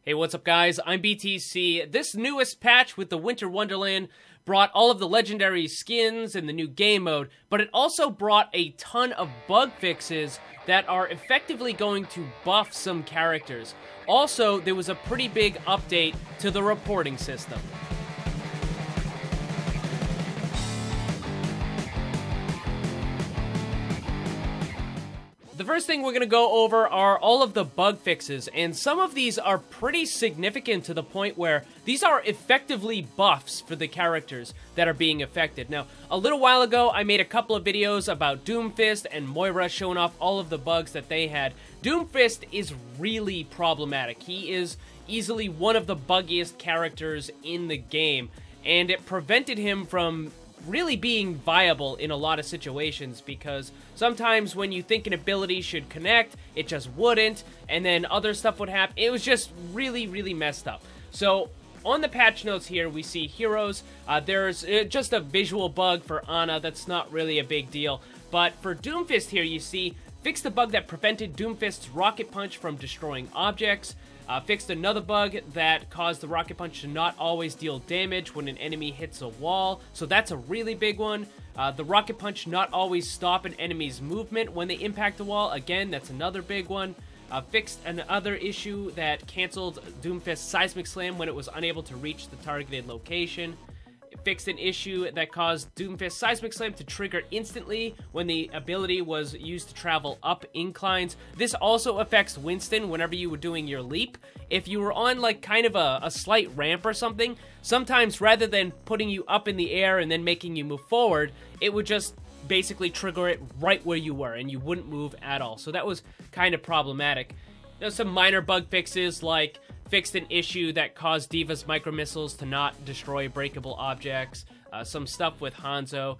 Hey, what's up guys? I'm BTC. This newest patch with the Winter Wonderland brought all of the legendary skins and the new game mode, but it also brought a ton of bug fixes that are effectively going to buff some characters. Also, there was a pretty big update to the reporting system. The first thing we're going to go over are all of the bug fixes, and some of these are pretty significant to the point where these are effectively buffs for the characters that are being affected. Now, a little while ago, I made a couple of videos about Doomfist and Moira showing off all of the bugs that they had. Doomfist is really problematic. He is easily one of the buggiest characters in the game, and it prevented him from really being viable in a lot of situations, because sometimes when you think an ability should connect, it just wouldn't, and then other stuff would happen. It was just really messed up. So on the patch notes here, we see heroes. There's just a visual bug for Ana that's not really a big deal, but for Doomfist here, you see fixed the bug that prevented Doomfist's rocket punch from destroying objects. Fixed another bug that caused the rocket punch to not always deal damage when an enemy hits a wall, so that's a really big one. The rocket punch not always stop an enemy's movement when they impact a wall, again, that's another big one. Fixed another issue that canceled Doomfist's seismic slam when it was unable to reach the targeted location. Fixed an issue that caused Doomfist's seismic slam to trigger instantly when the ability was used to travel up inclines. This also affects Winston whenever you were doing your leap. If you were on like kind of a slight ramp or something, sometimes rather than putting you up in the air and then making you move forward, it would just basically trigger it right where you were and you wouldn't move at all. So that was kind of problematic. There's some minor bug fixes, like fixed an issue that caused Diva's micromissiles to not destroy breakable objects. Some stuff with Hanzo.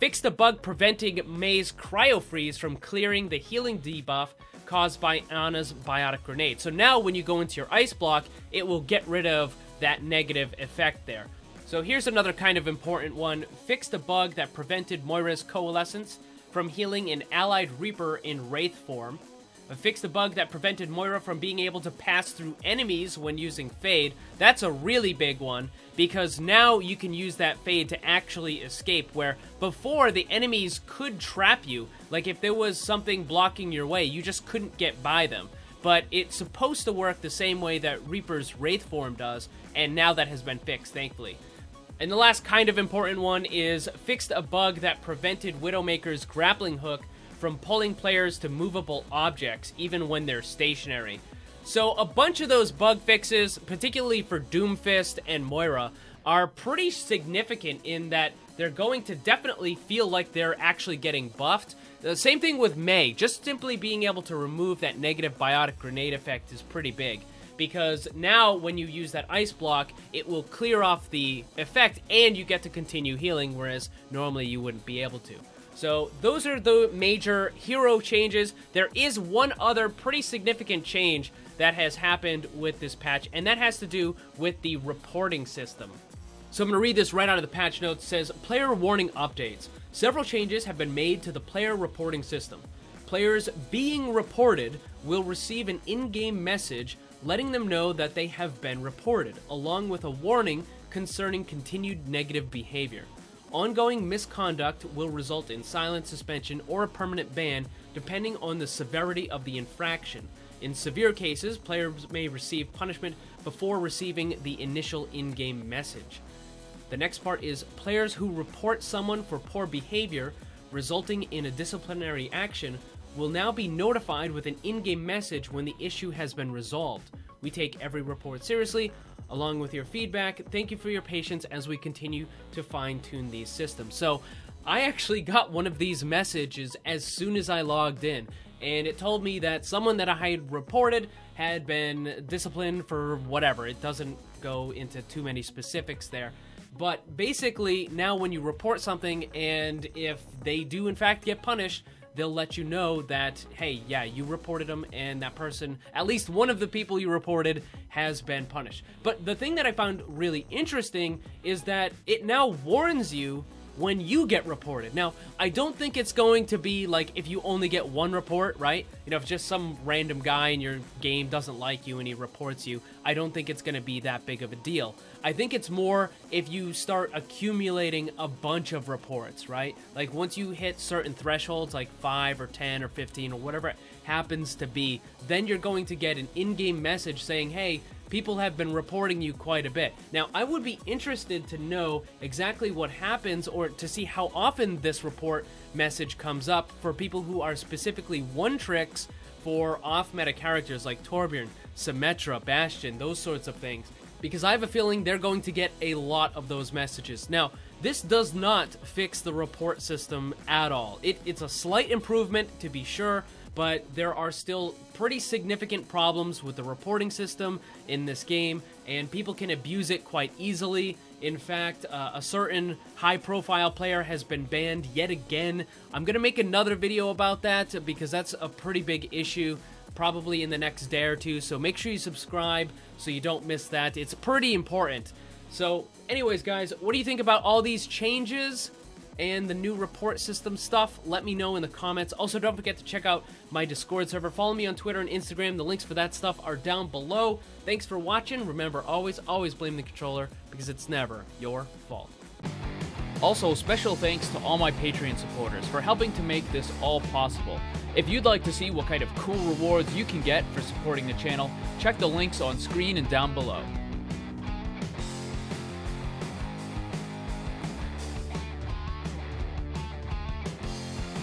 Fixed a bug preventing Mei's cryo freeze from clearing the healing debuff caused by Ana's biotic grenade. So now when you go into your ice block, it will get rid of that negative effect there. So here's another kind of important one. Fixed a bug that prevented Moira's coalescence from healing an allied Reaper in Wraith form. Fixed a bug that prevented Moira from being able to pass through enemies when using Fade. That's a really big one, because now you can use that Fade to actually escape, where before the enemies could trap you. Like if there was something blocking your way, you just couldn't get by them. But it's supposed to work the same way that Reaper's Wraith form does, and now that has been fixed, thankfully. And the last kind of important one is fixed a bug that prevented Widowmaker's grappling hook from pulling players to movable objects, even when they're stationary. So a bunch of those bug fixes, particularly for Doomfist and Moira, are pretty significant in that they're going to definitely feel like they're actually getting buffed. The same thing with Mei. Just simply being able to remove that negative biotic grenade effect is pretty big, because now when you use that ice block, it will clear off the effect and you get to continue healing, whereas normally you wouldn't be able to. So those are the major hero changes. There is one other pretty significant change that has happened with this patch, and that has to do with the reporting system. So I'm going to read this right out of the patch notes. It says, player warning updates. Several changes have been made to the player reporting system. Players being reported will receive an in-game message letting them know that they have been reported, along with a warning concerning continued negative behavior. Ongoing misconduct will result in silence, suspension, or a permanent ban, depending on the severity of the infraction. In severe cases, players may receive punishment before receiving the initial in-game message. The next part is players who report someone for poor behavior, resulting in a disciplinary action, will now be notified with an in-game message when the issue has been resolved. We take every report seriously, along with your feedback. Thank you for your patience as we continue to fine-tune these systems. So I actually got one of these messages as soon as I logged in, and it told me that someone that I had reported had been disciplined for whatever. It doesn't go into too many specifics there. But basically, now when you report something, and if they do in fact get punished, they'll let you know that, hey, yeah, you reported them, and that person, at least one of the people you reported, has been punished. But the thing that I found really interesting is that it now warns you when you get reported. Now, I don't think it's going to be like if you only get one report, right? You know, if just some random guy in your game doesn't like you and he reports you, I don't think it's going to be that big of a deal. I think it's more if you start accumulating a bunch of reports, right? Like once you hit certain thresholds, like 5 or 10 or 15 or whatever it happens to be, then you're going to get an in-game message saying, hey, people have been reporting you quite a bit. Now, I would be interested to know exactly what happens or to see how often this report message comes up for people who are specifically one-tricks for off-meta characters like Torbjorn, Symmetra, Bastion, those sorts of things. Because I have a feeling they're going to get a lot of those messages. Now, this does not fix the report system at all. It's a slight improvement, to be sure, but there are still pretty significant problems with the reporting system in this game, and people can abuse it quite easily. In fact, a certain high-profile player has been banned yet again. I'm going to make another video about that because that's a pretty big issue, probably in the next day or two, so make sure you subscribe so you don't miss that. It's pretty important. So, anyways, guys, what do you think about all these changes and the new report system stuff? Let me know in the comments. Also, don't forget to check out my Discord server. Follow me on Twitter and Instagram. The links for that stuff are down below. Thanks for watching. Remember, always blame the controller because it's never your fault. Also, special thanks to all my Patreon supporters for helping to make this all possible. If you'd like to see what kind of cool rewards you can get for supporting the channel, check the links on screen and down below.